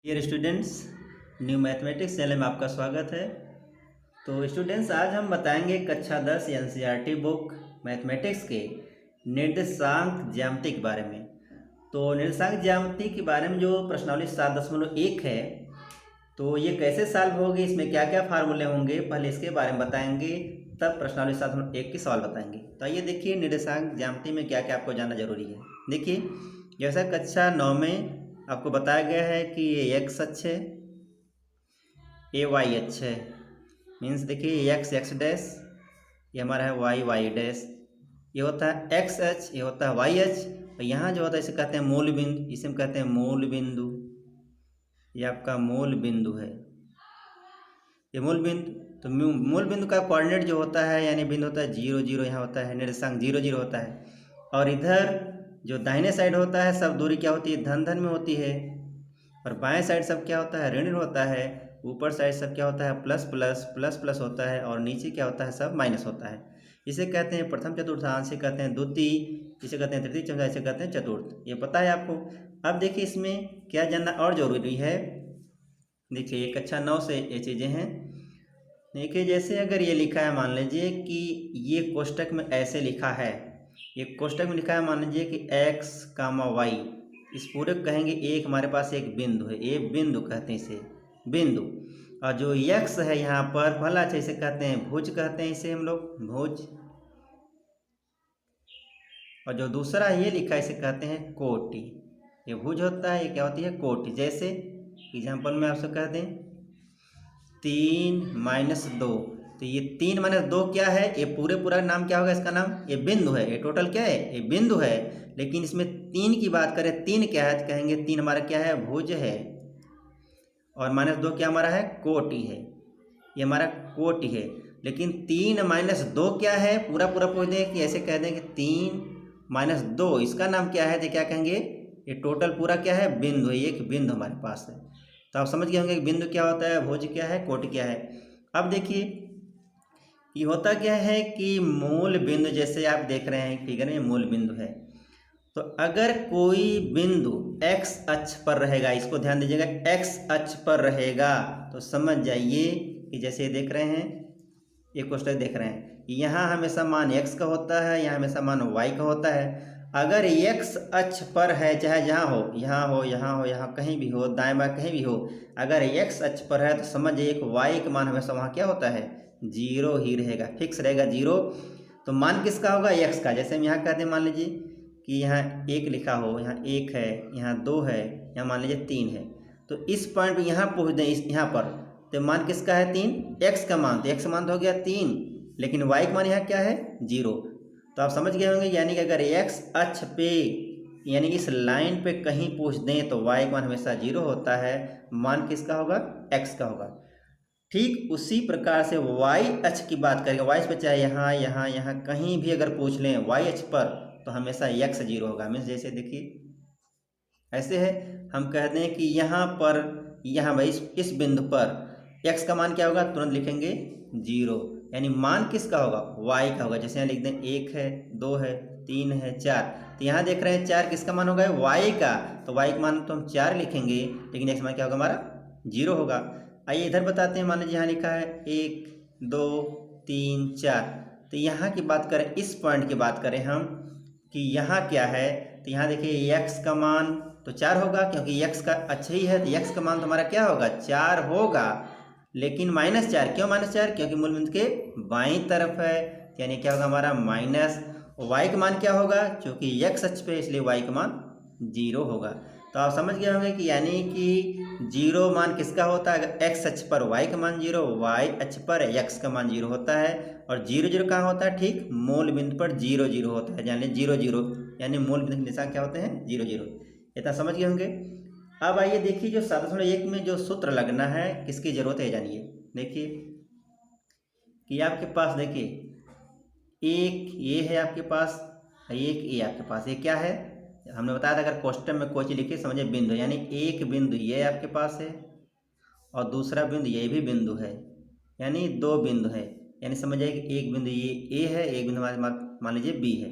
Dear students, new mathematics channel में आपका स्वागत है। तो स्टूडेंट्स, आज हम बताएंगे कक्षा 10 एनसीईआरटी बुक मैथमेटिक्स के निर्देशांक ज्यामिति के बारे में। तो निर्देशांक ज्यामिति के बारे में जो प्रश्नावली 7.1 है, तो ये कैसे सॉल्व होगी, इसमें क्या क्या फार्मूले होंगे, पहले इसके बारे में बताएंगे, तब प्रश्नावली 7.1 की सवाल बताएंगे। तो आइए देखिए निर्देशांक ज्यामिति में क्या क्या आपको जानना जरूरी है। देखिए, जैसा कक्षा 9 में आपको बताया गया है कि ये एक्स अक्ष है, ये वाई अक्ष है। मीन्स देखिए, ये एक्स एक्स डैश, ये हमारा है वाई वाई डैश। ये होता है एक्स अक्ष, ये होता है वाई अक्ष। और यहाँ जो होता है इसे कहते हैं मूल बिंदु, इसे हम कहते हैं मूल बिंदु। ये आपका मूल बिंदु है, ये मूल बिंदु। तो मूल बिंदु का कोऑर्डिनेट जो होता है, यानी बिंदु होता है 0 0, यहाँ होता है निर्देशांक 0 0 होता है। और इधर जो दाहिने साइड होता है, सब दूरी क्या होती है, धन धन में होती है। और बाएं साइड सब क्या होता है, ऋण ऋण होता है। ऊपर साइड सब क्या होता है, प्लस प्लस प्लस प्लस होता है। और नीचे क्या होता है, सब माइनस होता है। इसे कहते हैं प्रथम चतुर्थांश, इसे कहते हैं द्वितीय, इसे कहते हैं तृतीय चतुर्थांश, इसे कहते हैं चतुर्थ। ये पता है आपको। अब देखिए, इसमें क्या जानना और जरूरी है। देखिए, ये कक्षा 9 से ये चीज़ें हैं। देखिए, जैसे अगर ये लिखा है, मान लीजिए कि ये कोष्टक में ऐसे लिखा है, ये कोष्टक में लिखा है, मान लीजिए कि x, y, इस पूरे कहेंगे एक हमारे पास एक बिंदु है, ये बिंदु कहते हैं इसे, बिंदु। और जो x है यहाँ पर भला अच्छा, इसे कहते हैं भुज, कहते हैं इसे हम लोग भुज। और जो दूसरा ये लिखा है, इसे कहते हैं कोटि। ये भुज होता है, ये क्या होती है, कोटि। जैसे एग्जाम्पल में आपसे कह दें 3 - 2, तो ये 3 - 2 क्या है, ये पूरा नाम क्या होगा, इसका नाम, ये बिंदु है। ये टोटल क्या है, ये बिंदु है। लेकिन इसमें 3 की बात करें, 3 क्या है, तो कहेंगे 3 हमारा क्या है, भुज है। और -2 क्या हमारा है, कोटि है। ये हमारा कोटि है। लेकिन 3 - 2 क्या है, पूरा पूछ दें कि ऐसे कह दें कि 3 - 2, इसका नाम क्या है, तो क्या कहेंगे, ये टोटल पूरा क्या है, बिंदु है। ये एक बिंदु हमारे पास है। तो आप समझ गए होंगे कि बिंदु क्या होता है, भुज क्या है, कोटि क्या है। अब देखिए, ये होता क्या है कि मूल बिंदु, जैसे आप देख रहे हैं फिगर में, मूल बिंदु है। तो अगर कोई बिंदु x अक्ष पर रहेगा, इसको ध्यान दीजिएगा, x अक्ष पर रहेगा, तो समझ जाइए कि जैसे ये देख रहे हैं, ये कोष्टक देख रहे हैं, यहाँ हमेशा मान x का होता है, यहाँ हमेशा मान y का होता है। अगर x अक्ष पर है, चाहे जहाँ हो, यहाँ हो, यहाँ हो, यहाँ कहीं भी हो, दाएं बाएं कहीं भी हो, अगर x अक्ष पर है तो समझिए एक y का मान हमेशा वहाँ क्या होता है, 0 ही रहेगा, फिक्स रहेगा 0। तो मान किसका होगा, x का। जैसे हम यहाँ कहते हैं, मान लीजिए कि यहाँ 1 लिखा हो, यहाँ 1 है, यहाँ 2 है, यहाँ मान लीजिए 3 है। तो इस पॉइंट पर यहाँ पहुँच दें, इस यहाँ पर, तो मान किसका है, 3, x का मान। तो x का मान तो हो गया 3, लेकिन y का मान यहाँ क्या है, 0। तो आप समझ गए होंगे, यानी कि अगर x अक्ष पे, यानी इस लाइन पे कहीं पूछ दें, तो y का मान हमेशा 0 होता है। मान किसका होगा, x का होगा। ठीक उसी प्रकार से y अक्ष की बात करेंगे, y पे चाहे यहाँ यहाँ यहाँ कहीं भी अगर पूछ लें y अक्ष पर, तो हमेशा x 0 होगा। मीन्स जैसे देखिए ऐसे है, हम कह दें कि यहाँ पर, यहाँ भाई इस बिंदु पर x का मान क्या होगा, तुरंत लिखेंगे 0, यानी मान किसका होगा, y का होगा। जैसे यहाँ लिख दें 1 है, 2 है, 3 है, 4, तो यहाँ देख रहे हैं 4 किसका मान होगा, y का। तो y का मान तो हम 4 लिखेंगे, लेकिन x मान क्या होगा हमारा, 0 होगा। आइए इधर बताते हैं, मान लीजिए यहाँ लिखा है 1 2 3 4, तो यहाँ की बात करें, इस पॉइंट की बात करें हम कि यहाँ क्या है, तो यहाँ देखिए x का मान तो 4 होगा, क्योंकि x का अच्छा ही है, तो x का मान तो हमारा क्या होगा, 4 होगा। लेकिन -4 क्यों, -4 क्योंकि मूल बिंदु के बाईं तरफ है, यानी क्या होगा हमारा माइनस। y का मान क्या होगा, क्योंकि x अक्ष पे, इसलिए y का मान 0 होगा। तो आप समझ गए होंगे कि यानी कि 0 मान किसका होता है, अगर x अक्ष पर y का मान 0, y अक्ष पर x का मान 0 होता है। और 0 0 कहाँ होता है, ठीक मूल बिंदु पर 0 0 होता है, यानी 0 0, यानी मूल बिंदु के निशान क्या होते हैं, 0 0। इतना समझ गए होंगे। अब आइए देखिए, जो 7.1 में जो सूत्र लगना है, किसकी जरूरत है जानिए। देखिए कि आपके पास, देखिए एक ये है आपके पास, एक ये आपके पास, ये क्या है, हमने बताया था अगर क्वेश्चन में कोई चीज लिखी समझे बिंदु, यानी एक बिंदु ये आपके पास है, और दूसरा बिंदु ये भी बिंदु है, यानी 2 बिंदु है। यानी समझिए कि एक बिंदु ये ए है, एक बिंदु मान लीजिए बी है।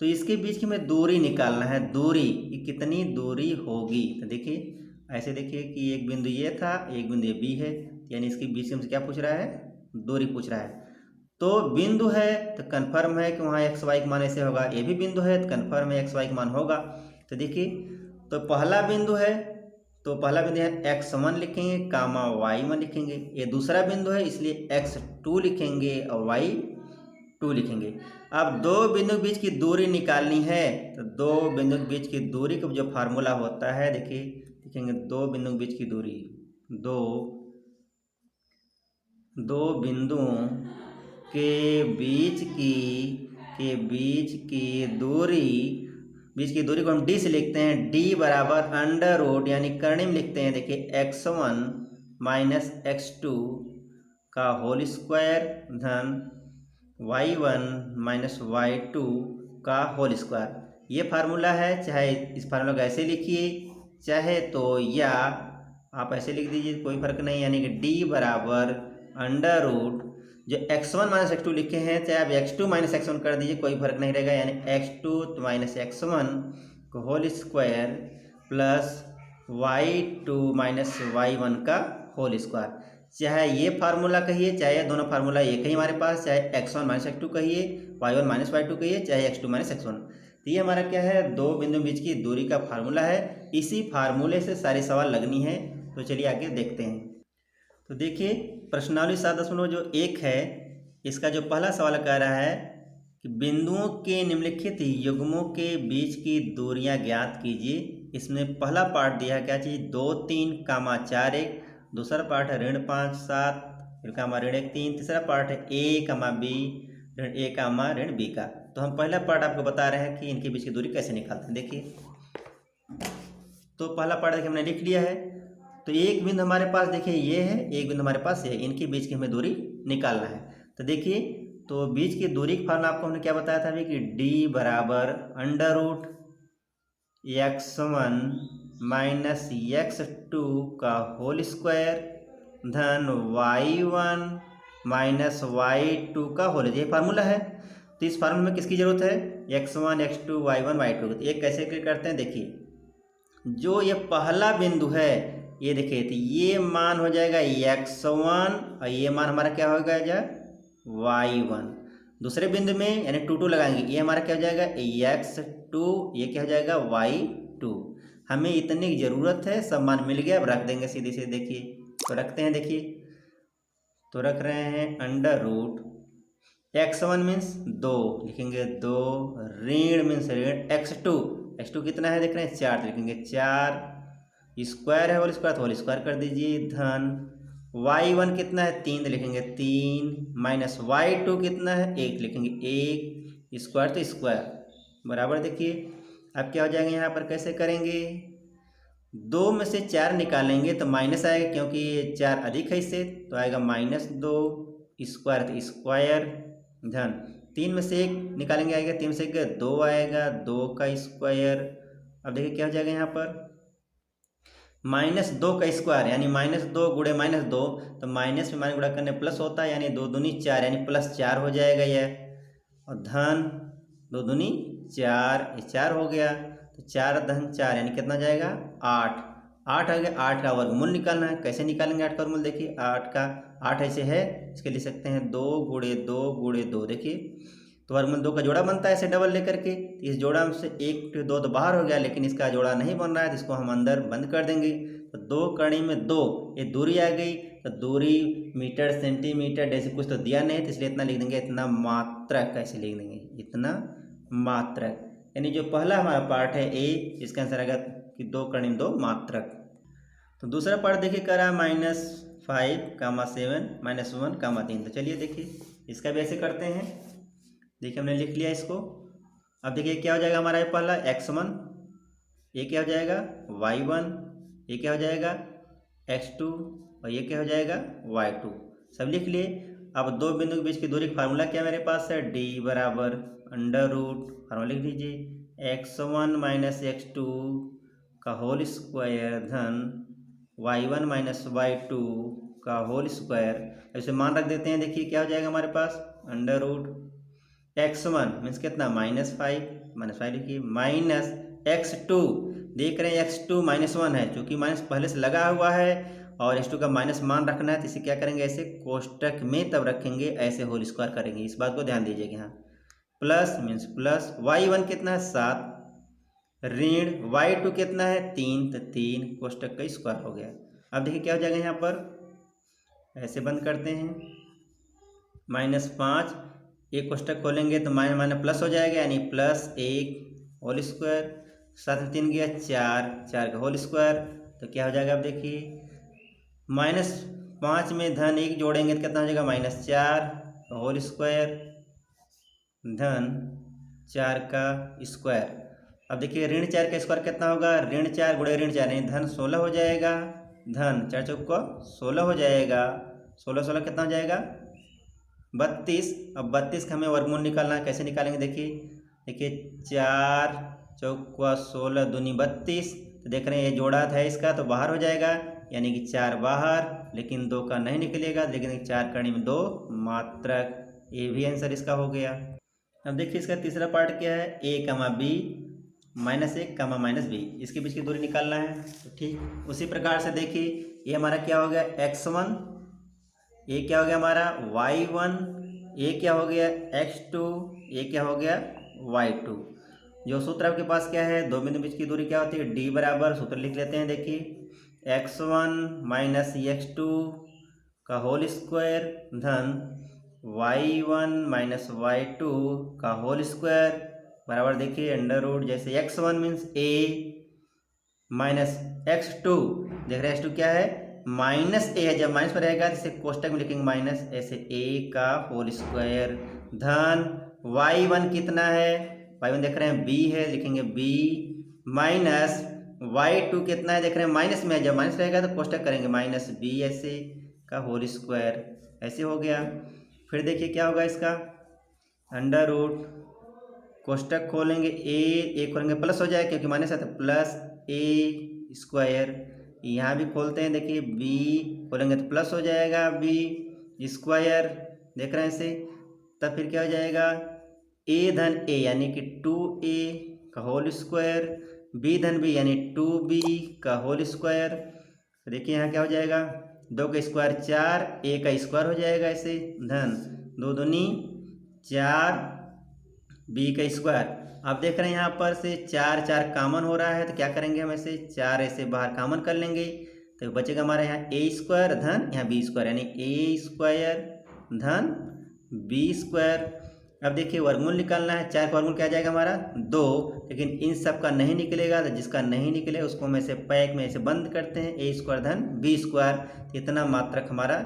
तो इसके बीच की हमें दूरी निकालना है, दूरी कि कितनी दूरी होगी। तो देखिए ऐसे देखिए कि एक बिंदु ये था, एक बिंदु ये बी है, यानी इसके बीच में क्या पूछ रहा है, दूरी पूछ रहा है। तो बिंदु है तो कन्फर्म है कि वहाँ एक्स वाई का मान ऐसे होगा, ये भी बिंदु है तो कन्फर्म है एक्स वाई का मान होगा। तो देखिए, तो पहला बिंदु है तो पहला बिंदु है x1 लिखेंगे कामा y1 लिखेंगे, ये दूसरा बिंदु है इसलिए x2 लिखेंगे और y2 लिखेंगे। अब दो बिंदु के बीच की दूरी निकालनी है, तो दो बिंदु के बीच की दूरी का जो फार्मूला होता है, देखिए लिखेंगे दो बिंदु के बीच की दूरी, दो बिंदुओं के बीच की दूरी को हम d से लिखते हैं, d बराबर अंडर रूट यानी कर्ण में लिखते हैं, देखिए x1 माइनस x2 का होल स्क्वायर धन y1 माइनस y2 का होल स्क्वायर। ये फार्मूला है, चाहे इस फार्मूला को ऐसे लिखिए चाहे तो या आप ऐसे लिख दीजिए, कोई फर्क नहीं, यानी कि d बराबर अंडर रूट जो x1 माइनस x2 लिखे हैं, चाहे आप x2 माइनस x1 कर दीजिए, कोई फर्क नहीं रहेगा, यानी x2 माइनस x1 का whole square plus y2 minus y1 का होल स्क्वायर। चाहे ये फार्मूला कहिए चाहे दोनों फार्मूला एक ही हमारे पास, चाहे x1 माइनस x2 कहिए, y1 माइनस y2 कहिए, चाहे x2 माइनस x1। तो ये हमारा क्या है, दो बिंदु बीच की दूरी का फार्मूला है। इसी फार्मूले से सारे सवाल लगनी है। तो चलिए आगे देखते हैं। तो देखिए प्रश्नावली 7.1 है, इसका जो पहला सवाल कह रहा है कि बिंदुओं के निम्नलिखित युग्मों के बीच की दूरियां ज्ञात कीजिए। इसमें पहला पार्ट दिया क्या चीज़ 2 3 कामा 4 1, दूसरा पार्ट है ऋण 5 7 फिर कामा ऋण 1 3, तीसरा पार्ट है a कामा b ऋण a कामा ऋण b का। तो हम पहला पार्ट आपको बता रहे हैं कि इनके बीच की दूरी कैसे निकालते हैं। देखिए, तो पहला पार्ट देखिए हमने लिख लिया है। तो एक बिंदु हमारे पास देखिए ये है, एक बिंदु हमारे पास ये है, इनके बीच की हमें दूरी निकालना है। तो देखिए, तो बीच की दूरी का फार्मूला आपको हमने क्या बताया था अभी कि d बराबर under root x1 minus x2 का होल स्क्वायर धन y1 माइनस y2 का होल, ये फार्मूला है। तो इस फार्मूले में किसकी जरूरत है, x1 x2 y1 y2। तो एक कैसे क्लियर करते हैं, देखिए जो ये पहला बिंदु है ये देखिए, तो ये मान हो जाएगा x1 और ये मान हमारा क्या हो जाएगा y1। दूसरे बिंदु में यानी 2 2 लगाएंगे, ये हमारा क्या हो जाएगा x2, ये क्या हो जाएगा y2। हमें इतनी ज़रूरत है, सब मान मिल गया। अब रख देंगे सीधे से, देखिए तो रखते हैं। देखिए तो रख रहे हैं अंडर रूट x1 मीन्स 2 लिखेंगे 2, ऋण मीन्स ऋण x2 कितना है देख रहे हैं 4, तो लिखेंगे 4, स्क्वायर है होल स्क्वायर तो होल स्क्वायर कर दीजिए, धन y1 कितना है 3, तो लिखेंगे 3, माइनस y2 कितना है 1, लिखेंगे 1, स्क्वायर तो स्क्वायर बराबर। देखिए अब क्या हो जाएगा, यहाँ पर कैसे करेंगे, 2 में से 4 निकालेंगे तो माइनस आएगा, क्योंकि ये 4 अधिक है इससे, तो आएगा -2, स्क्वायर तो स्क्वायर, धन 3 में से 1 निकालेंगे आएगा, 3 में से 1 2 आएगा, 2 का स्क्वायर। अब देखिए क्या हो जाएगा यहाँ पर -2 का स्क्वायर यानी -2 गुणे -2, तो माइनस में माइनस गुणा करने प्लस होता है, यानी 2 दूनी 4 यानी +4 हो जाएगा यह, और धन 2 दूनी 4, 4 हो गया, तो 4 धन 4 यानी कितना जाएगा 8 आ गया। 8 का वर्गमूल निकालना है, कैसे निकालेंगे 8 का वर्गमूल, देखिए 8 ऐसे है, इसके लिख सकते हैं 2 गुणे 2 गुणे 2। देखिए तो वर्गमूल 2 का जोड़ा बनता है ऐसे डबल लेकर के, इस जोड़ा में से 1 2 तो बाहर हो गया, लेकिन इसका जोड़ा नहीं बन रहा है, तो इसको हम अंदर बंद कर देंगे। तो 2 कड़ी में 2, ये दूरी आ गई, तो दूरी मीटर सेंटीमीटर जैसे कुछ तो दिया नहीं, तो इसलिए इतना लिख देंगे, इतना मात्रक कैसे लिख देंगे, इतना मात्रक। यानी जो पहला हमारा पार्ट है ए, इसका आंसर आएगा कि 2 कड़ी में 2 मात्रक। तो दूसरा पार्ट देखिए कर रहा है -5, 7, -1, 3। तो चलिए देखिए इसका भी ऐसे करते हैं। देखिए हमने लिख लिया इसको। अब देखिए क्या हो जाएगा हमारा पहला x1, ये क्या हो जाएगा y1, ये क्या हो जाएगा x2 और ये क्या हो जाएगा y2, सब लिख लिए। अब दो बिंदु के बीच की दूरी का फार्मूला क्या मेरे पास है, d बराबर अंडर रूट, फार्मूला लिख लीजिए x1 माइनस x2 का होल स्क्वायर धन y1 माइनस y2 का होल स्क्वायर। ऐसे मान रख देते हैं। देखिए क्या हो जाएगा हमारे पास अंडर रूट x1 मीन्स कितना -5 लिखिए, माइनस x2 देख रहे हैं x2 -1 है, चूँकि माइनस पहले से लगा हुआ है और x2 का माइनस मान रखना है, तो इसे क्या करेंगे, ऐसे कोष्टक में तब रखेंगे, ऐसे होल स्क्वायर करेंगे। इस बात को ध्यान दीजिएगा यहाँ। प्लस मीन्स प्लस y1 कितना है 7, ऋण y2 कितना है 3, तो 3 कोष्टक का स्क्वायर हो गया। अब देखिए क्या हो जाएगा यहाँ पर, ऐसे बंद करते हैं, -5 एक कोष्टक खोलेंगे तो माइनस माइनस प्लस हो जाएगा, यानी +1 होल स्क्वायर, 7 में 3 गया 4, 4 का होल स्क्वायर, तो क्या हो जाएगा, अब देखिए -5 में धन 1 जोड़ेंगे तो कितना हो जाएगा, -4 होल स्क्वायर धन 4 का स्क्वायर। अब देखिए ऋण 4 का स्क्वायर कितना होगा, ऋण 4 गुणे ऋण 4 यानी धन 16 हो जाएगा, धन 4 चौक को 16 हो जाएगा, 16 16 कितना हो जाएगा 32। अब 32 का हमें वर्गमूल निकालना है, कैसे निकालेंगे, देखिए 4 चौका 16 दूनी 32, तो देख रहे हैं ये जोड़ा था इसका तो बाहर हो जाएगा, यानी कि 4 बाहर, लेकिन 2 का नहीं निकलेगा, लेकिन 4 करने में 2 मात्रक, ये भी आंसर इसका हो गया। अब देखिए इसका तीसरा पार्ट क्या है, a, b -1, -b, इसके बीच की दूरी निकालना है। तो ठीक उसी प्रकार से देखिए ये हमारा क्या हो गया x1, ये क्या हो गया हमारा y1, ये क्या हो गया x2, ये क्या हो गया y2। जो सूत्र आपके पास क्या है, दो बिंदु बीच की दूरी क्या होती है, d बराबर, सूत्र लिख लेते हैं, देखिए x1 - x2 का होल स्क्वायर धन y1 - y2 का होल स्क्वायर बराबर, देखिए √ जैसे x1 means a minus x2, देख रहे हैं x2 क्या है -a है, जब माइनस पर रहेगा तो इसे कोष्टक में लिखेंगे माइनस, ऐसे a का होल स्क्वायर धन y1 कितना है, y1 देख रहे हैं b है, लिखेंगे b माइनस y2 कितना है, देख रहे हैं माइनस में है, जब माइनस रहेगा तो कोष्टक करेंगे -b ऐसे का होल स्क्वायर, ऐसे हो गया। फिर देखिए क्या होगा इसका √ कोष्टक खोलेंगे a खोलेंगे प्लस हो जाएगा, क्योंकि माइनस है तो +a स्क्वायर, यहाँ भी खोलते हैं, देखिए b खोलेंगे तो प्लस हो जाएगा b स्क्वायर, देख रहे हैं इसे, तब फिर क्या हो जाएगा a धन a यानी कि 2a का होल स्क्वायर, b धन b यानी 2b का होल स्क्वायर। देखिए यहाँ क्या हो जाएगा, 2 का स्क्वायर 4, a का स्क्वायर हो जाएगा ऐसे, धन 2 दूनी 4 b का स्क्वायर। आप देख रहे हैं यहाँ पर से 4 4 कॉमन हो रहा है, तो क्या करेंगे हम ऐसे 4 ऐसे बाहर कॉमन कर लेंगे, तो बचेगा हमारे यहाँ a स्क्वायर धन यहाँ b स्क्वायर, यानी a स्क्वायर धन b स्क्वायर। अब देखिए वर्गमूल निकालना है, 4 का वर्गमूल क्या आ जाएगा हमारा 2, लेकिन इन सब का नहीं निकलेगा, तो जिसका नहीं निकले उसको हम ऐसे पैक में ऐसे बंद करते हैं, a स्क्वायर धन b स्क्वायर, इतना मात्रक हमारा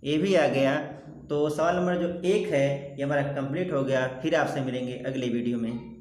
a भी आ गया। तो सवाल नंबर जो 1 है ये हमारा कंप्लीट हो गया। फिर आपसे मिलेंगे अगले वीडियो में।